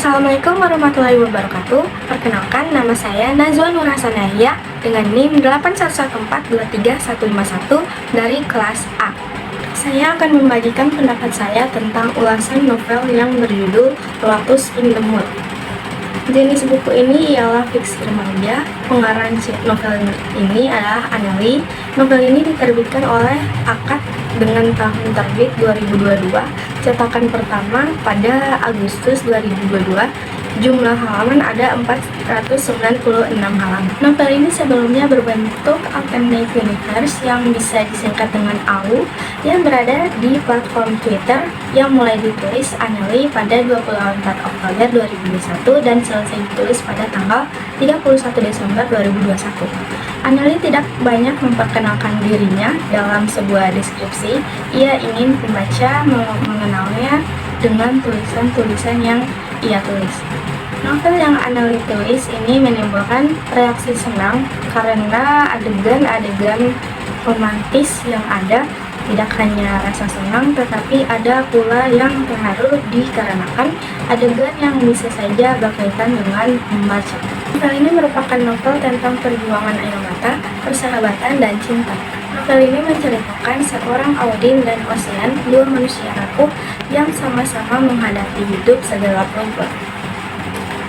Assalamualaikum warahmatullahi wabarakatuh. Perkenalkan, nama saya Nazwa Nur Hasanahia dengan NIM 811423151 dari kelas A. Saya akan membagikan pendapat saya tentang ulasan novel yang berjudul Lotus in the Moon. Jenis buku ini ialah fiksi remaja. Pengarang novel ini adalah Anneli. Novel ini diterbitkan oleh Akad dengan tahun terbit 2022. Cetakan pertama pada Agustus 2022. Jumlah halaman ada 496 halaman. Novel ini sebelumnya berbentuk alternate universe yang bisa disingkat dengan AU yang berada di platform Twitter yang mulai ditulis Anneli pada 24 Oktober 2021 dan selesai ditulis pada tanggal 31 Desember 2021. Anneli tidak banyak memperkenalkan dirinya dalam sebuah deskripsi. Ia ingin pembaca mengenalnya dengan tulisan-tulisan yang ia tulis. Novel yang Anneli tulis ini menimbulkan reaksi senang karena adegan-adegan romantis yang ada tidak hanya rasa senang, tetapi ada pula yang terharu dikarenakan adegan yang bisa saja berkaitan dengan membaca. Novel ini merupakan novel tentang perjuangan air mata, persahabatan, dan cinta. Novel ini menceritakan seorang Audin dan Ocean, dua manusia rapuh yang sama-sama menghadapi hidup segelap rumput.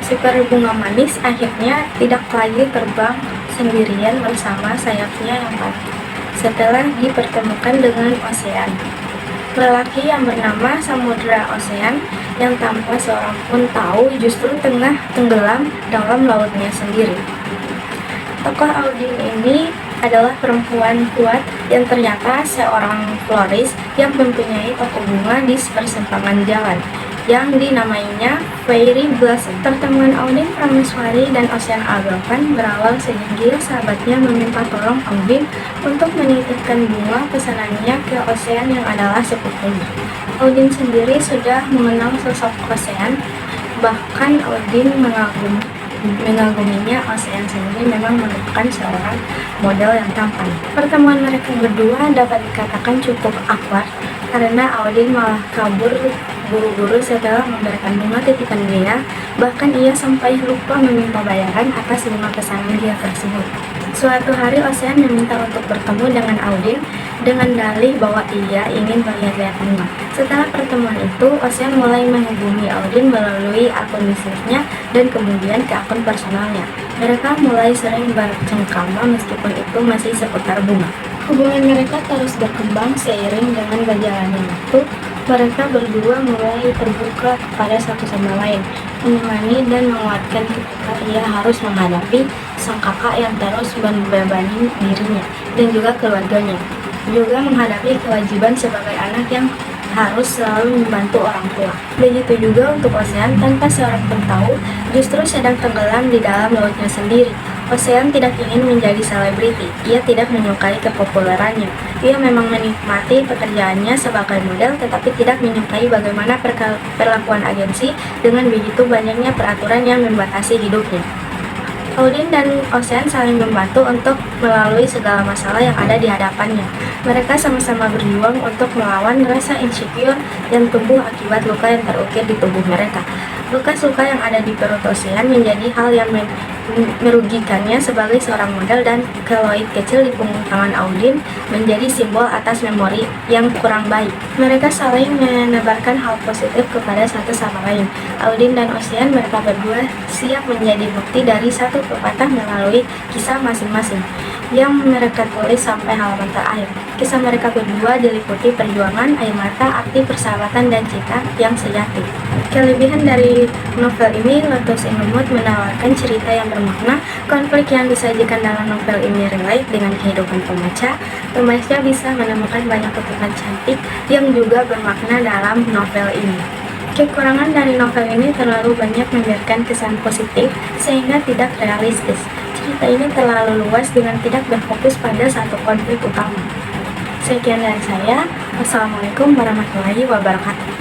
Si bunga manis akhirnya tidak lagi terbang sendirian bersama sayapnya yang patah setelah dipertemukan dengan Ocean, lelaki yang bernama Samudra Ocean yang tanpa seorang pun tahu justru tengah tenggelam dalam lautnya sendiri. Tokoh Audin ini adalah perempuan kuat yang ternyata seorang floris yang mempunyai toko bunga di persimpangan jalan yang dinamainya Fairy Blossom. Pertemuan Audin Prameswari dan Ocean Agalvan berawal sejak sahabatnya meminta tolong Audin untuk menitipkan bunga pesanannya ke Ocean yang adalah sepupunya. Audin sendiri sudah mengenal sosok Ocean, bahkan Audin mengaguminya. Ocean sendiri memang merupakan seorang model yang tampan. Pertemuan mereka berdua dapat dikatakan cukup awkward karena Audin malah kabur buru-buru setelah memberikan bunga titipan dia. Bahkan ia sampai lupa meminta bayaran atas bunga pesanan dia tersebut. Suatu hari Ocean meminta untuk bertemu dengan Audin dengan dalih bahwa ia ingin melihat-lihat bunga. Setelah pertemuan itu, Ocean mulai menghubungi Audin melalui akun bisnisnya dan kemudian ke akun personalnya. Mereka mulai sering bercengkrama meskipun itu masih seputar bunga. Hubungan mereka terus berkembang seiring dengan berjalannya waktu. Mereka berdua mulai terbuka kepada satu sama lain, menemani dan menguatkan ketika ia harus menghadapi sang kakak yang terus membebani dirinya dan juga keluarganya, juga menghadapi kewajiban sebagai anak yang harus selalu membantu orang tua. Begitu juga untuk Ocean, tanpa seorang pun tahu, justru sedang tenggelam di dalam lautnya sendiri. Ocean tidak ingin menjadi selebriti. Ia tidak menyukai kepopulerannya. Ia memang menikmati pekerjaannya sebagai model, tetapi tidak menyukai bagaimana perlakuan agensi dengan begitu banyaknya peraturan yang membatasi hidupnya. Audin dan Ocean saling membantu untuk melalui segala masalah yang ada di hadapannya. Mereka sama-sama berjuang untuk melawan rasa insecure yang tumbuh akibat luka yang terukir di tubuh mereka. Bekas luka yang ada di perut Ocean menjadi hal yang merugikannya sebagai seorang model, dan keloid kecil di punggung tangan Audin menjadi simbol atas memori yang kurang baik. Mereka saling menebarkan hal positif kepada satu sama lain. Audin dan Ocean, mereka berdua siap menjadi bukti dari satu pepatah melalui kisah masing-masing yang mereka tulis sampai halaman terakhir. Kisah mereka berdua diliputi perjuangan, air mata, arti persahabatan, dan cinta yang sejati. Kelebihan dari novel ini, Lotus in the Moon menawarkan cerita yang bermakna. Konflik yang disajikan dalam novel ini relate dengan kehidupan pembaca. Pembaca bisa menemukan banyak kutipan cantik yang juga bermakna dalam novel ini. Kekurangan dari novel ini terlalu banyak memberikan kesan positif sehingga tidak realistis. Cerita ini terlalu luas dengan tidak berfokus pada satu konflik utama. Sekian dari saya. Wassalamualaikum warahmatullahi wabarakatuh.